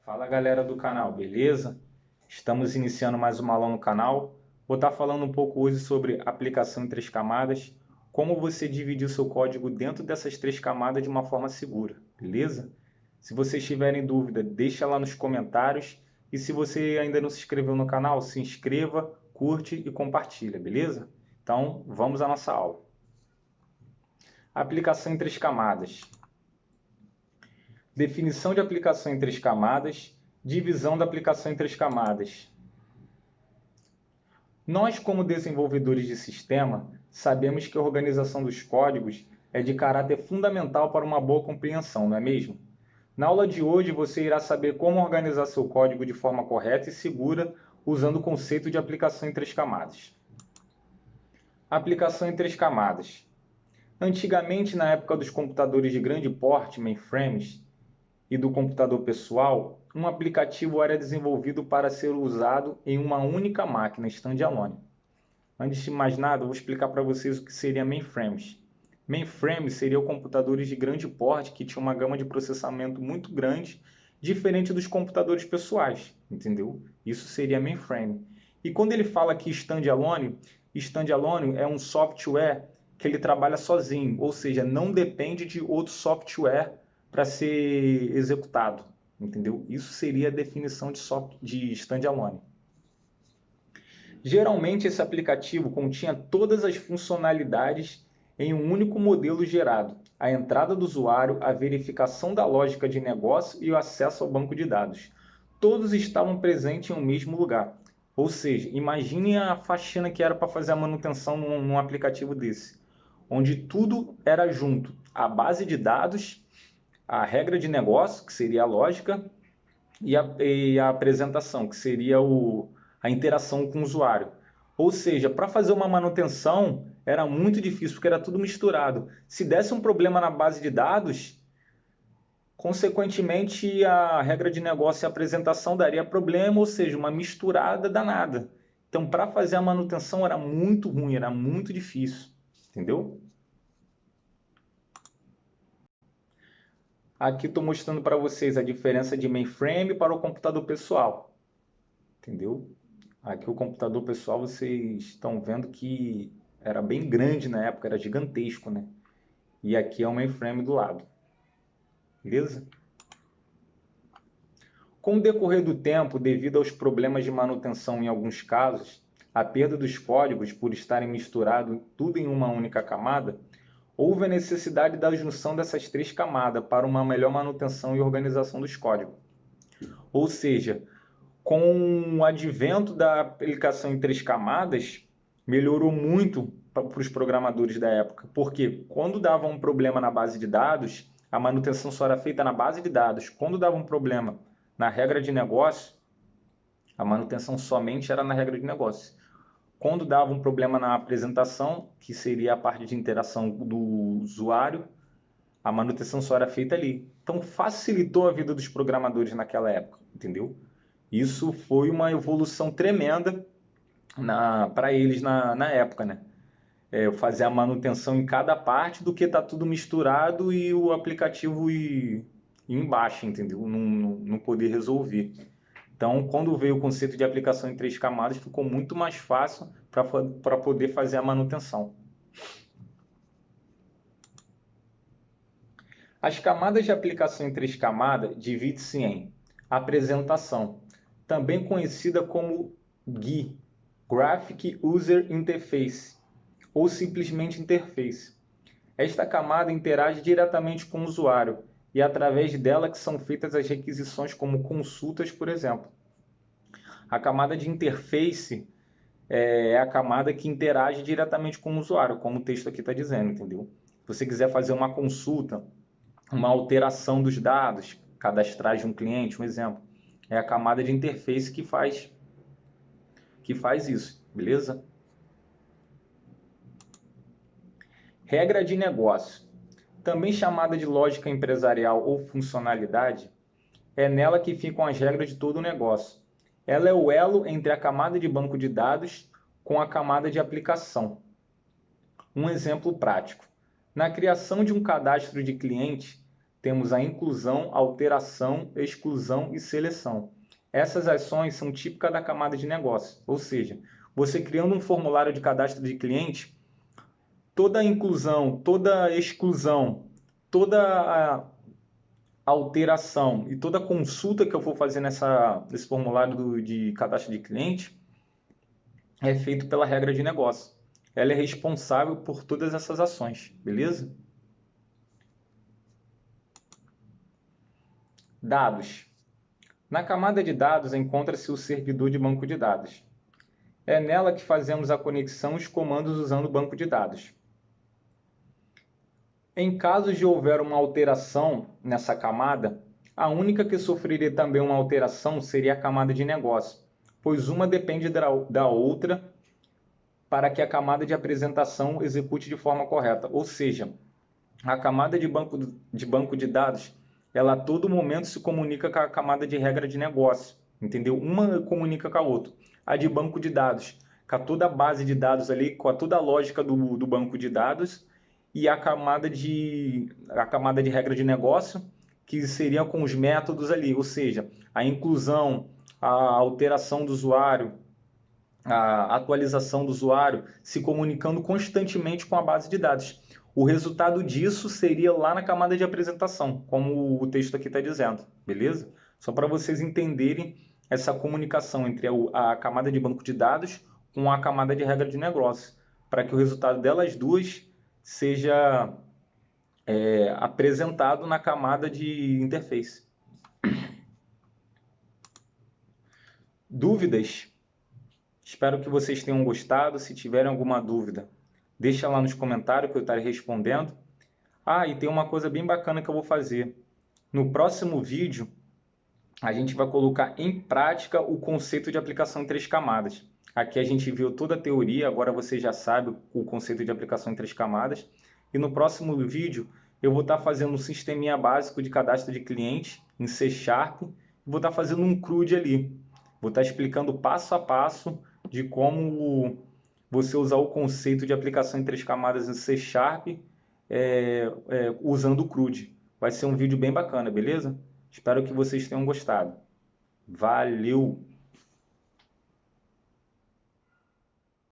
Fala galera do canal, beleza? Estamos iniciando mais uma aula no canal. Vou estar falando um pouco hoje sobre aplicação em três camadas, como você dividir o seu código dentro dessas três camadas de uma forma segura, beleza? Se vocês tiverem dúvida, deixa lá nos comentários. E se você ainda não se inscreveu no canal, se inscreva, curte e compartilha, beleza? Então, vamos à nossa aula. Aplicação em três camadas. Definição de aplicação em três camadas, divisão da aplicação em três camadas. Nós, como desenvolvedores de sistema, sabemos que a organização dos códigos é de caráter fundamental para uma boa compreensão, não é mesmo? Na aula de hoje, você irá saber como organizar seu código de forma correta e segura usando o conceito de aplicação em três camadas. Aplicação em três camadas. Antigamente, na época dos computadores de grande porte, mainframes, e do computador pessoal, um aplicativo era desenvolvido para ser usado em uma única máquina standalone. Antes de mais nada, eu vou explicar para vocês o que seria mainframes. Mainframes seriam computadores de grande porte que tinham uma gama de processamento muito grande, diferente dos computadores pessoais, entendeu? Isso seria mainframe. E quando ele fala aqui standalone, standalone é um software que ele trabalha sozinho, ou seja, não depende de outro software para ser executado, entendeu? Isso seria a definição de standalone. Geralmente esse aplicativo continha todas as funcionalidades em um único modelo gerado, a entrada do usuário, a verificação da lógica de negócio e o acesso ao banco de dados. Todos estavam presentes em um mesmo lugar. Ou seja, imagine a faxina que era para fazer a manutenção num aplicativo desse, onde tudo era junto, a base de dados, a regra de negócio, que seria a lógica, e a apresentação, que seria a interação com o usuário. Ou seja, para fazer uma manutenção era muito difícil, porque era tudo misturado. Se desse um problema na base de dados, consequentemente a regra de negócio e a apresentação daria problema, ou seja, uma misturada danada. Então, para fazer a manutenção era muito ruim, era muito difícil, entendeu? Aqui estou mostrando para vocês a diferença de mainframe para o computador pessoal, entendeu? Aqui o computador pessoal vocês estão vendo que era bem grande na época, era gigantesco, né? E aqui é o mainframe do lado, beleza? Com o decorrer do tempo, devido aos problemas de manutenção em alguns casos, a perda dos códigos por estarem misturados tudo em uma única camada, houve a necessidade da junção dessas três camadas para uma melhor manutenção e organização dos códigos. Ou seja, com o advento da aplicação em três camadas, melhorou muito para os programadores da época, porque quando dava um problema na base de dados, a manutenção só era feita na base de dados. Quando dava um problema na regra de negócio, a manutenção somente era na regra de negócio. Quando dava um problema na apresentação, que seria a parte de interação do usuário, a manutenção só era feita ali. Então facilitou a vida dos programadores naquela época, entendeu? Isso foi uma evolução tremenda para eles na época, né? Fazer a manutenção em cada parte do que está tudo misturado e o aplicativo ir embaixo, entendeu? Não poder resolver. Então, quando veio o conceito de aplicação em três camadas, ficou muito mais fácil para poder fazer a manutenção. As camadas de aplicação em três camadas dividem-se em apresentação, também conhecida como GUI, Graphic User Interface, ou simplesmente interface. Esta camada interage diretamente com o usuário e é através dela que são feitas as requisições como consultas, por exemplo. A camada de interface é a camada que interage diretamente com o usuário, como o texto aqui está dizendo, entendeu? Se você quiser fazer uma consulta, uma alteração dos dados cadastrais de um cliente, um exemplo, é a camada de interface que faz isso, beleza? Regra de negócio, também chamada de lógica empresarial ou funcionalidade, é nela que ficam as regras de todo o negócio. Ela é o elo entre a camada de banco de dados com a camada de aplicação. Um exemplo prático. Na criação de um cadastro de cliente, temos a inclusão, alteração, exclusão e seleção. Essas ações são típicas da camada de negócio, ou seja, você criando um formulário de cadastro de cliente, toda a inclusão, toda a exclusão, toda a alteração e toda a consulta que eu for fazer nesse formulário de cadastro de cliente é feito pela regra de negócio. Ela é responsável por todas essas ações, beleza? Dados. Na camada de dados encontra-se o servidor de banco de dados. É nela que fazemos a conexão e os comandos usando o banco de dados. Em caso de houver uma alteração nessa camada, a única que sofreria também uma alteração seria a camada de negócio, pois uma depende da outra para que a camada de apresentação execute de forma correta. Ou seja, a camada de banco de dados, ela a todo momento se comunica com a camada de regra de negócio, entendeu? Uma comunica com a outra. A de banco de dados, com toda a base de dados ali, com toda a lógica do banco de dados, e a camada de regra de negócio, que seria com os métodos ali, ou seja, a inclusão, a alteração do usuário, a atualização do usuário, se comunicando constantemente com a base de dados. O resultado disso seria lá na camada de apresentação, como o texto aqui está dizendo, beleza? Só para vocês entenderem essa comunicação entre a camada de banco de dados com a camada de regra de negócio, para que o resultado delas duas seja apresentado na camada de interface. Dúvidas? Espero que vocês tenham gostado. Se tiverem alguma dúvida, deixa lá nos comentários que eu estarei respondendo. Ah, e tem uma coisa bem bacana que eu vou fazer. No próximo vídeo, a gente vai colocar em prática o conceito de aplicação em 3 camadas. Aqui a gente viu toda a teoria, agora você já sabe o conceito de aplicação em 3 camadas. E no próximo vídeo, eu vou estar fazendo um sisteminha básico de cadastro de cliente em C#, e vou estar fazendo um CRUD ali. Vou estar explicando passo a passo de como você usar o conceito de aplicação em 3 camadas em C# usando o CRUD. Vai ser um vídeo bem bacana, beleza? Espero que vocês tenham gostado. Valeu!